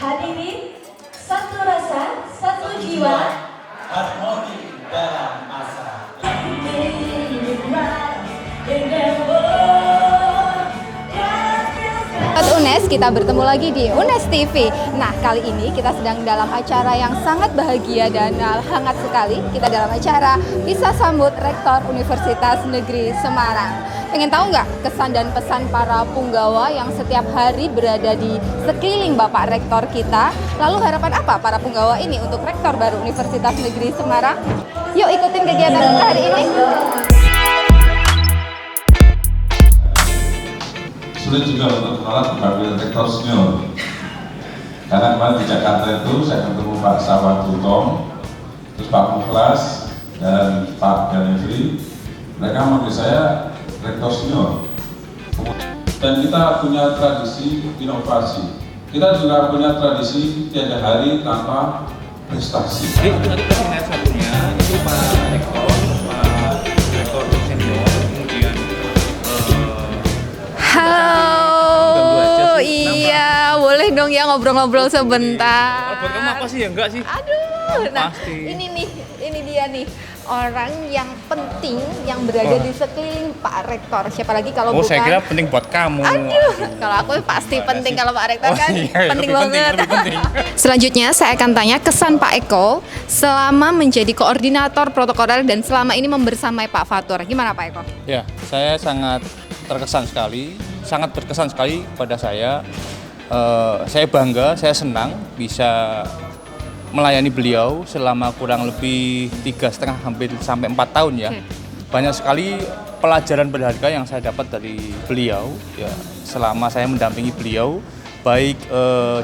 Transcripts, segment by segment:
Hadirin, satu rasa, satu jiwa, harmoni dalam asa. Sobat UNES, kita bertemu lagi di UNES TV. Nah, kali ini kita sedang dalam acara yang sangat bahagia dan hangat sekali. Kita dalam acara bisa sambut Rektor Universitas Negeri Semarang. Pengen tahu nggak kesan dan pesan para punggawa yang setiap hari berada di sekeliling Bapak Rektor kita? Lalu harapan apa para punggawa ini untuk Rektor baru Universitas Negeri Semarang? Yuk ikutin kegiatan kita hari ini. Sulit juga untuk menolak dipanggil rektor senior, karena kemarin di Jakarta itu saya ketemu Pak Sawan Tutong, terus Pak Muklas dan Pak Ganefri. Mereka memanggil saya rektor senior. Dan kita punya tradisi inovasi. Kita juga punya tradisi tiada hari tanpa prestasi. Jadi tadi pertanyaan satunya itu Pak Rektor senior, kemudian Halo, iya, boleh dong ya ngobrol-ngobrol sebentar. kalau buat kamu apa sih ya enggak sih? Aduh, nah Pasti. ini dia nih orang yang penting yang berada di sekeliling Pak Rektor. Siapa lagi kalau bukan? Saya kira penting buat kamu. Aduh, kalau aku pasti penting kalau Pak Rektor kan penting banget. Lebih penting. Selanjutnya saya akan tanya kesan Pak Eko selama menjadi koordinator protokoler dan selama ini membersamai Pak Fatur. Gimana Pak Eko? Ya, saya sangat terkesan sekali, sangat berkesan sekali pada saya. Saya bangga, saya senang bisa melayani beliau selama kurang lebih 3,5 hampir sampai 4 tahun ya. Banyak sekali pelajaran berharga yang saya dapat dari beliau ya selama saya mendampingi beliau baik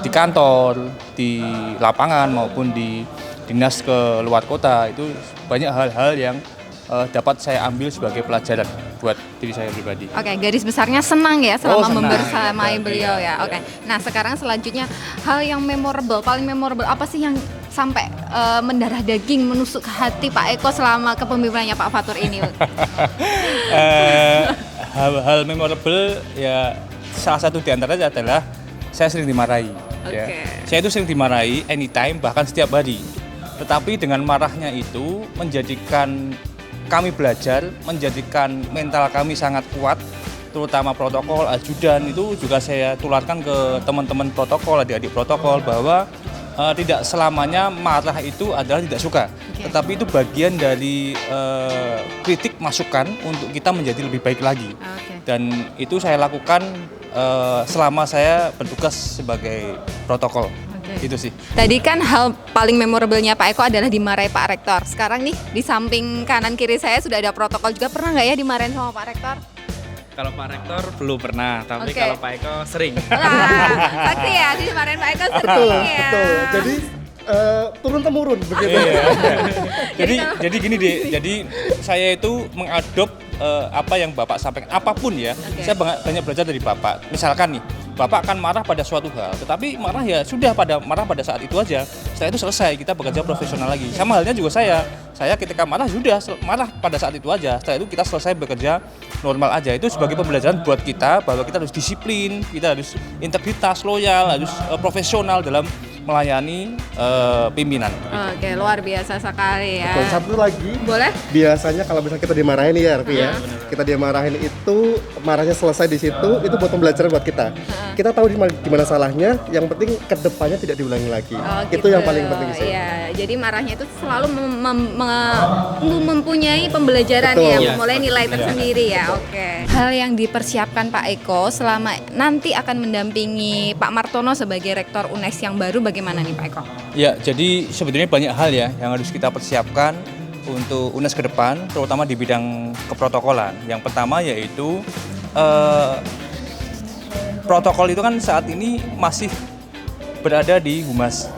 di kantor, di lapangan maupun di dinas ke luar kota. Itu banyak hal-hal yang dapat saya ambil sebagai pelajaran buat diri saya pribadi. Oke, garis besarnya senang ya selama senang. membersamai Iya. beliau ya. Oke. Nah, sekarang selanjutnya hal yang memorable, paling memorable apa sih yang sampai mendarah daging menusuk ke hati Pak Eko selama kepemimpinannya Pak Fatur ini? Hal memorable ya salah satu diantaranya adalah saya sering dimarahi. Ya. Oke. Saya itu sering dimarahi anytime bahkan setiap hari. Tetapi dengan marahnya itu menjadikan kami belajar, menjadikan mental kami sangat kuat, terutama protokol, ajudan itu juga saya tularkan ke teman-teman protokol, adik-adik protokol bahwa tidak selamanya marah itu adalah tidak suka, tetapi itu bagian dari kritik masukan untuk kita menjadi lebih baik lagi. Dan itu saya lakukan selama saya bertugas sebagai protokol. Itu sih. Tadi kan hal paling memorablenya Pak Eko adalah dimarahi Pak Rektor. Sekarang nih di samping kanan kiri saya sudah ada protokol juga. Pernah nggak ya dimarahin sama Pak Rektor? Kalau Pak Rektor belum pernah, tapi Oke. kalau Pak Eko sering. Wah, saksi ya dimarahin Pak Eko sering ya. Betul. Jadi turun temurun begitu. Jadi gini deh. Jadi saya itu mengadop apa yang Bapak sampaikan apapun ya. Saya banyak belajar dari Bapak. Misalkan nih, Bapak akan marah pada suatu hal, tetapi marah ya sudah marah pada saat itu aja. Setelah itu selesai, kita bekerja profesional lagi. Sama halnya juga saya ketika marah sudah marah pada saat itu aja. Setelah itu kita selesai bekerja normal aja. Itu sebagai pembelajaran buat kita bahwa kita harus disiplin, kita harus integritas, loyal, harus profesional dalam melayani pimpinan. Oke, luar biasa sekali ya. Dan satu lagi, Boleh? biasanya kalau misalnya kita dimarahin nih ya, Arfi ya, kita dimarahin itu marahnya selesai di situ, itu buat pembelajaran buat kita. Kita tahu di mana salahnya, yang penting kedepannya tidak diulangi lagi. Oh, Itu gitu. yang paling penting sih. Iya, jadi marahnya itu selalu mempunyai pembelajaran Betul. ya, Iya, memulai nilai tersendiri ya. Oke. Hal yang dipersiapkan Pak Eko selama nanti akan mendampingi Pak Martono sebagai Rektor UNES yang baru, bagaimana nih Pak Eko? Ya, jadi sebetulnya banyak hal ya yang harus kita persiapkan untuk UNES ke depan, terutama di bidang keprotokolan. Yang pertama yaitu protokol itu kan saat ini masih berada di Humas.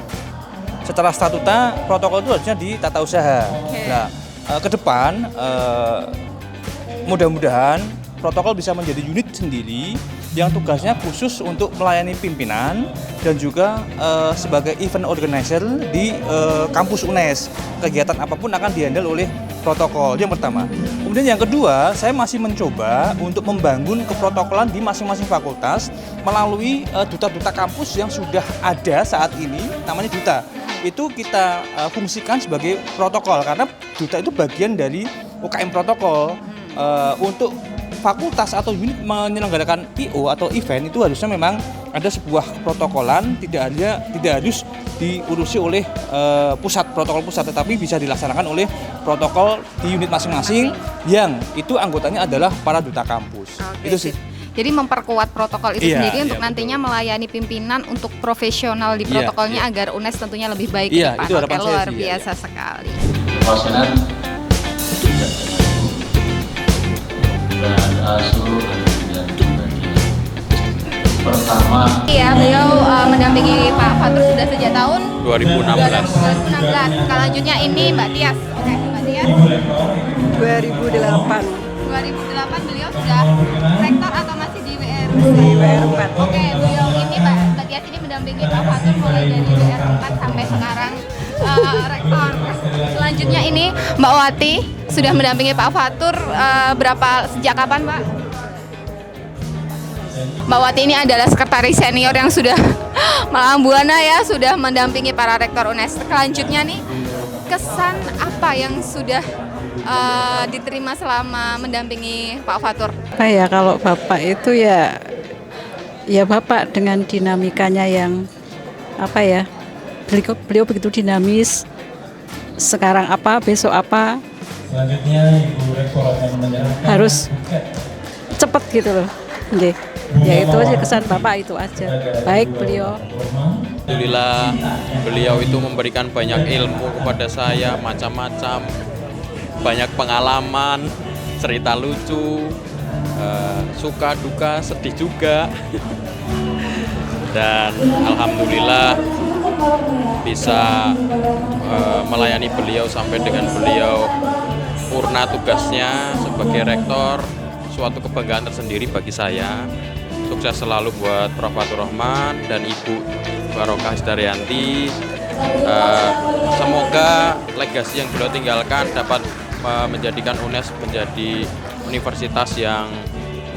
Secara statuta protokol itu harusnya di tata usaha. Nah, ke depan mudah-mudahan protokol bisa menjadi unit sendiri yang tugasnya khusus untuk melayani pimpinan dan juga sebagai event organizer di kampus UNES. Kegiatan apapun akan dihandle oleh protokol, yang pertama. Kemudian yang kedua, saya masih mencoba untuk membangun keprotokolan di masing-masing fakultas melalui duta-duta kampus yang sudah ada saat ini, namanya duta. Itu kita fungsikan sebagai protokol, karena duta itu bagian dari UKM protokol. Untuk fakultas atau unit menyelenggarakan IO atau event itu harusnya memang ada sebuah protokolan, tidak harus diurusi oleh protokol pusat, tetapi bisa dilaksanakan oleh protokol di unit masing-masing yang itu anggotanya adalah para duta kampus. Itu sih. Jadi memperkuat protokol itu sendiri untuk betul. nantinya melayani pimpinan untuk profesional di protokolnya agar UNES tentunya lebih baik ke depan. Itu harapan saya luar sih, biasa sekali. Pasien dan seluruh dan bagian. Pertama, Iya, beliau mendampingi Pak Fatur sudah sejak tahun 2016. 2016. Selanjutnya ini Mbak Tias. Oke, Mbak Tias. 2008 beliau sudah rektor atau masih di WR? di WR4. Oke, beliau ini Mbak Tias ini mendampingi Pak Fatur mulai dari WR4 sampai sekarang rektor. Selanjutnya ini Mbak Wati sudah mendampingi Pak Fatur sejak kapan, Pak? Mbak Wati ini adalah sekretaris senior yang sudah malang buana ya, sudah mendampingi para rektor UNES. Selanjutnya nih, kesan apa yang sudah diterima selama mendampingi Pak Fatur? Apa ya, kalau Bapak itu ya Bapak dengan dinamikanya yang apa ya, beliau begitu dinamis, sekarang apa, besok apa, Selanjutnya Ibu Rektor akan menyerahkan harus cepet gitu loh. Nggih. Ya itu aja kesan Bapak, itu aja. Baik beliau. Alhamdulillah beliau itu memberikan banyak ilmu kepada saya, macam-macam, banyak pengalaman, cerita lucu, suka duka, sedih juga. Dan alhamdulillah bisa melayani beliau sampai dengan beliau purna tugasnya sebagai rektor, suatu kebanggaan tersendiri bagi saya. Sukses selalu buat Prof. Fatur Rahman dan Ibu Barokah Hisdaryanti. Semoga legasi yang beliau tinggalkan dapat menjadikan UNES menjadi universitas yang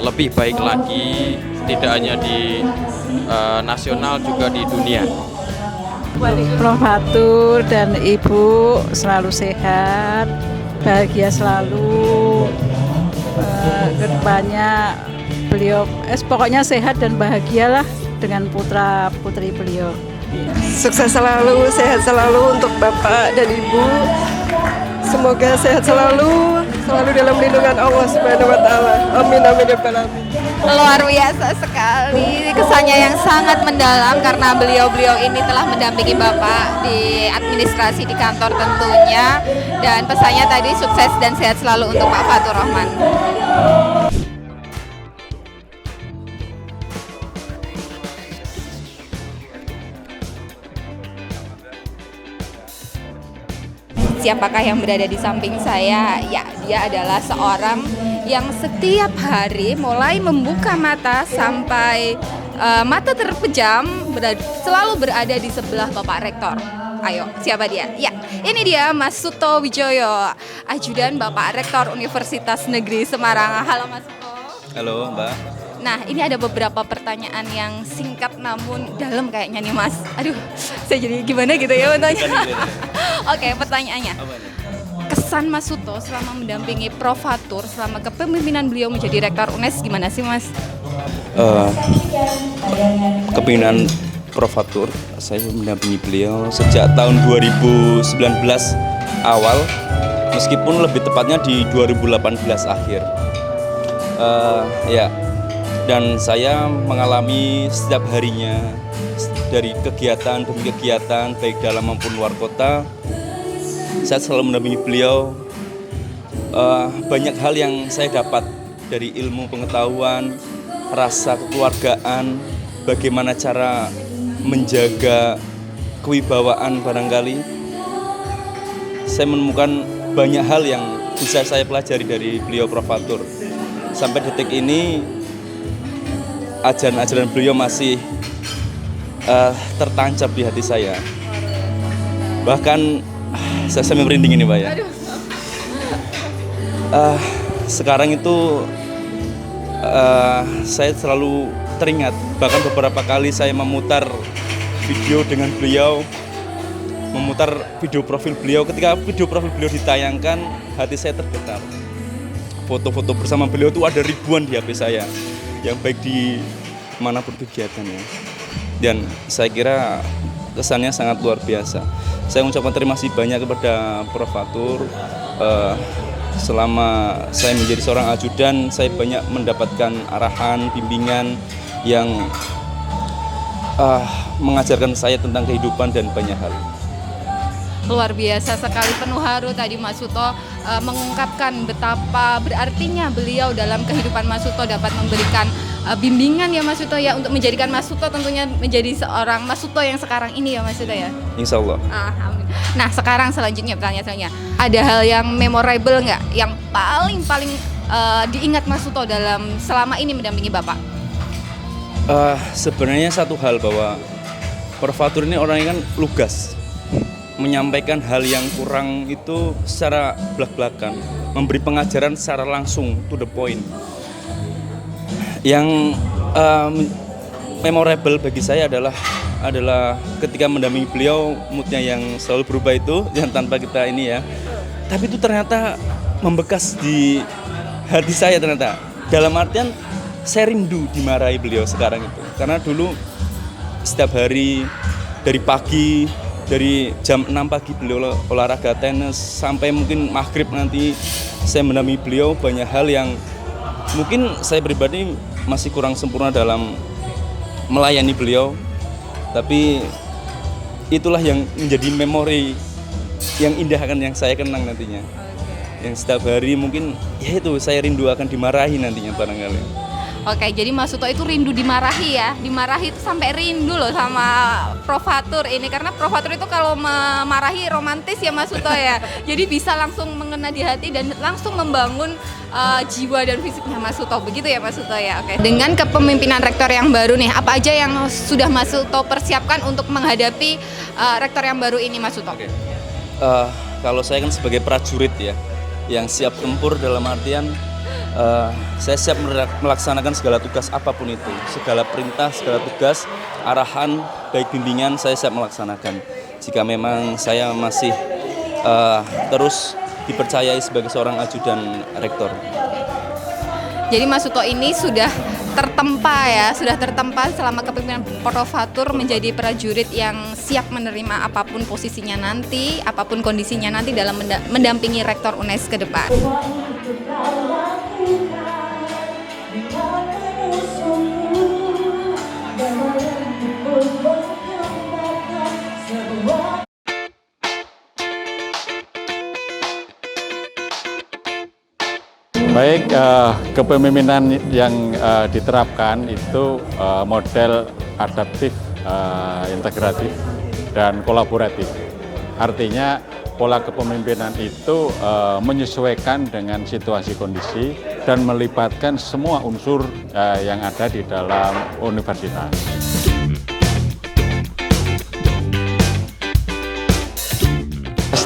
lebih baik lagi, tidak hanya di nasional juga di dunia. Prof. Fatur dan Ibu selalu sehat, bahagia selalu. Kedepannya beliau pokoknya sehat dan bahagialah dengan putra putri beliau. Sukses selalu, sehat selalu untuk Bapak dan Ibu. Semoga sehat selalu dalam lindungan Allah Subhanahu wa taala. Amin amin ya rabbal alamin. Luar biasa sekali, kesannya yang sangat mendalam karena beliau ini telah mendampingi Bapak di administrasi di kantor tentunya, dan pesannya tadi sukses dan sehat selalu untuk Pak Fatur Rahman. Siapakah yang berada di samping saya? Ya, dia adalah seorang yang setiap hari mulai membuka mata sampai mata terpejam selalu berada di sebelah Bapak Rektor. Ayo, siapa dia? Ya, ini dia Mas Suto Wijoyo, ajudan Bapak Rektor Universitas Negeri Semarang. Halo Mas Suto. Halo Mbak. Nah, ini ada beberapa pertanyaan yang singkat namun dalam kayaknya nih Mas. Aduh, saya jadi gimana gitu ya bertanya. Oke, pertanyaannya. Kesan Mas Suto selama mendampingi Prof. Fatur selama kepemimpinan beliau menjadi Rektor UNES gimana sih Mas? Kepemimpinan Prof. Fatur, saya mendampingi beliau sejak tahun 2019 awal, meskipun lebih tepatnya di 2018 akhir. Dan saya mengalami setiap harinya dari kegiatan demi kegiatan baik dalam maupun luar kota. Saya selalu mendampingi beliau. Banyak hal yang saya dapat dari ilmu pengetahuan, rasa kekeluargaan, bagaimana cara menjaga kewibawaan barangkali. Saya menemukan banyak hal yang bisa saya pelajari dari beliau Prof. Fatur. Sampai detik ini ajaran-ajaran beliau masih tertancap di hati saya. Bahkan saya merinding ini Mbak ya. Sekarang itu saya selalu teringat, bahkan beberapa kali saya memutar video dengan beliau, memutar video profil beliau. Ketika video profil beliau ditayangkan, hati saya tergetar. Foto-foto bersama beliau itu ada ribuan di HP saya, yang baik di manapun kegiatannya. Dan saya kira kesannya sangat luar biasa. Saya mengucapkan terima kasih banyak kepada Prof. Fatur. Selama saya menjadi seorang ajudan, saya banyak mendapatkan arahan, bimbingan yang mengajarkan saya tentang kehidupan dan banyak hal. Luar biasa sekali, penuh haru tadi Mas Suto mengungkapkan betapa berartinya beliau dalam kehidupan Mas Suto, dapat memberikan bimbingan ya Mas Suto ya, untuk menjadikan Mas Suto tentunya menjadi seorang Mas Suto yang sekarang ini ya Mas Suto ya. Insya Allah. Amin. Nah sekarang selanjutnya pertanyaan selanjutnya, ada hal yang memorable nggak, yang paling diingat Mas Suto dalam selama ini mendampingi Bapak? Sebenarnya satu hal, bahwa Prof. Fatur ini orangnya kan lugas, menyampaikan hal yang kurang itu secara belak-belakan, memberi pengajaran secara langsung, to the point. Yang memorable bagi saya adalah ketika mendampingi beliau, moodnya yang selalu berubah itu, yang tanpa kita ini ya, tapi itu ternyata membekas di hati saya ternyata. Dalam artian saya rindu dimarahi beliau sekarang itu, karena dulu setiap hari dari pagi, dari jam 6 pagi beliau olahraga tenis sampai mungkin maghrib nanti saya mendampingi beliau. Banyak hal yang mungkin saya pribadi masih kurang sempurna dalam melayani beliau, tapi itulah yang menjadi memori yang indah akan yang saya kenang nantinya. Yang setiap hari mungkin ya itu saya rindu akan dimarahi nantinya barangkali. Oke, jadi Mas Suto itu rindu dimarahi ya, dimarahi itu sampai rindu loh sama Prof. Fatur ini, karena Prof. Fatur itu kalau memarahi romantis ya Mas Suto ya, jadi bisa langsung mengena di hati dan langsung membangun jiwa dan fisiknya Mas Suto, begitu ya Mas Suto ya. Oke. Dengan kepemimpinan rektor yang baru nih, apa aja yang sudah Mas Suto persiapkan untuk menghadapi rektor yang baru ini Mas Suto? Oke. Kalau saya kan sebagai prajurit ya, yang siap tempur dalam artian saya siap melaksanakan segala tugas apapun itu, segala perintah, segala tugas, arahan, baik bimbingan, saya siap melaksanakan. Jika memang saya masih terus dipercayai sebagai seorang ajudan rektor. Jadi Mas Suto ini sudah tertempa selama kepemimpinan Prof. Fatur menjadi prajurit yang siap menerima apapun posisinya nanti, apapun kondisinya nanti dalam mendampingi rektor UNES ke depan. Baik, kepemimpinan yang diterapkan itu model adaptif, integratif, dan kolaboratif. Artinya pola kepemimpinan itu menyesuaikan dengan situasi kondisi dan melibatkan semua unsur yang ada di dalam universitas.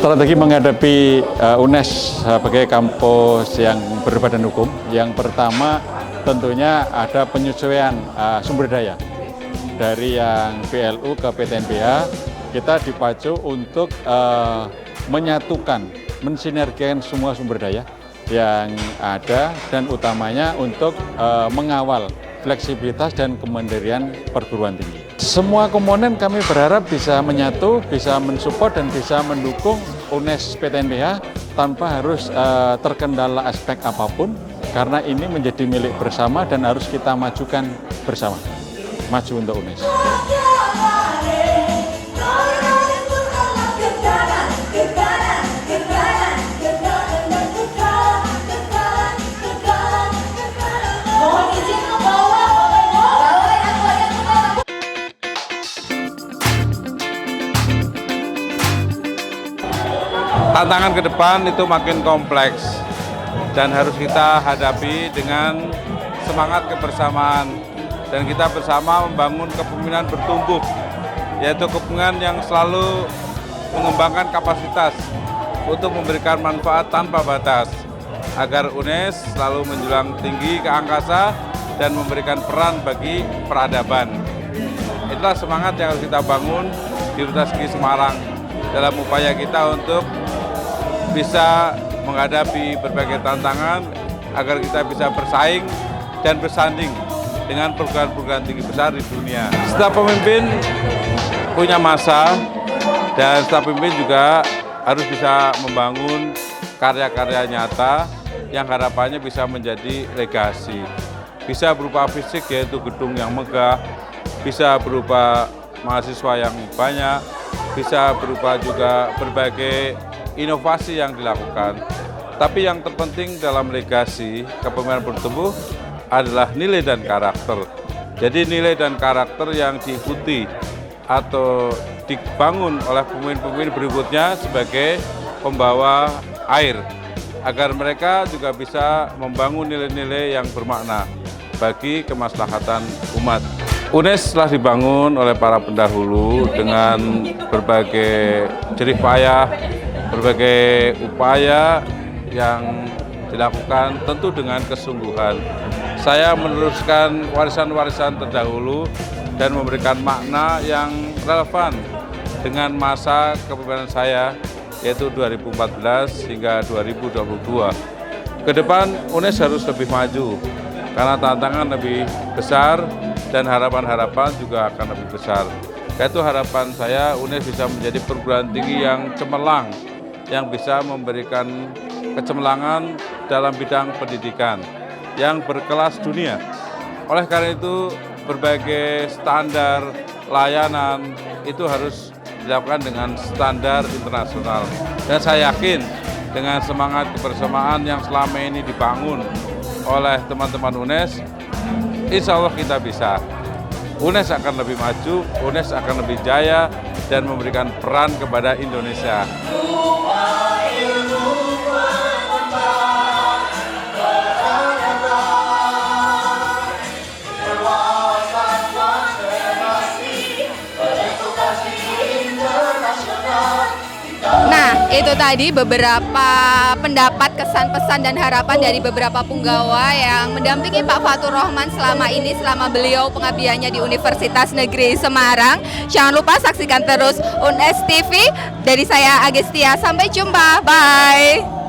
Strategi menghadapi UNES sebagai kampus yang berbadan hukum, yang pertama tentunya ada penyesuaian sumber daya. Dari yang PLU ke PTNBH, kita dipacu untuk menyatukan, mensinergikan semua sumber daya yang ada, dan utamanya untuk mengawal fleksibilitas dan kemandirian perguruan tinggi. Semua komponen kami berharap bisa menyatu, bisa mensupport dan bisa mendukung UNES PTNBH tanpa harus terkendala aspek apapun, karena ini menjadi milik bersama dan harus kita majukan bersama. Maju untuk UNES. Tantangan ke depan itu makin kompleks dan harus kita hadapi dengan semangat kebersamaan, dan kita bersama membangun kepemimpinan bertumbuh, yaitu kepemimpinan yang selalu mengembangkan kapasitas untuk memberikan manfaat tanpa batas. agar UNES selalu menjulang tinggi ke angkasa dan memberikan peran bagi peradaban. Itulah semangat yang harus kita bangun di Universitas Negeri Semarang dalam upaya kita untuk bisa menghadapi berbagai tantangan agar kita bisa bersaing dan bersanding dengan perguruan-perguruan tinggi besar di dunia. Setiap pemimpin punya masa dan setiap pemimpin juga harus bisa membangun karya-karya nyata yang harapannya bisa menjadi legasi. Bisa berupa fisik yaitu gedung yang megah, bisa berupa mahasiswa yang banyak, bisa berupa juga berbagai inovasi yang dilakukan. Tapi yang terpenting dalam legasi kepemimpinan bertumbuh adalah nilai dan karakter. Jadi nilai dan karakter yang diikuti atau dibangun oleh pemimpin-pemimpin berikutnya sebagai pembawa air, agar mereka juga bisa membangun nilai-nilai yang bermakna bagi kemaslahatan umat. UNES telah dibangun oleh para pendahulu dengan berbagai jerih payah, berbagai upaya yang dilakukan tentu dengan kesungguhan. Saya meneruskan warisan-warisan terdahulu dan memberikan makna yang relevan dengan masa kepemimpinan saya, yaitu 2014 hingga 2022. Ke depan UNES harus lebih maju, karena tantangan lebih besar dan harapan-harapan juga akan lebih besar. Yaitu harapan saya UNES bisa menjadi perguruan tinggi yang cemerlang, yang bisa memberikan kecemerlangan dalam bidang pendidikan yang berkelas dunia. Oleh karena itu, berbagai standar layanan itu harus dilakukan dengan standar internasional. Dan saya yakin dengan semangat kebersamaan yang selama ini dibangun oleh teman-teman UNES, insya Allah kita bisa. UNES akan lebih maju, UNES akan lebih jaya, dan memberikan peran kepada Indonesia. Nah, itu tadi beberapa pendapat, kesan, pesan, dan harapan dari beberapa punggawa yang mendampingi Pak Fatur Rahman selama ini, selama beliau pengabdiannya di Universitas Negeri Semarang. Jangan lupa saksikan terus UNES TV. Dari saya Agestia, sampai jumpa, bye!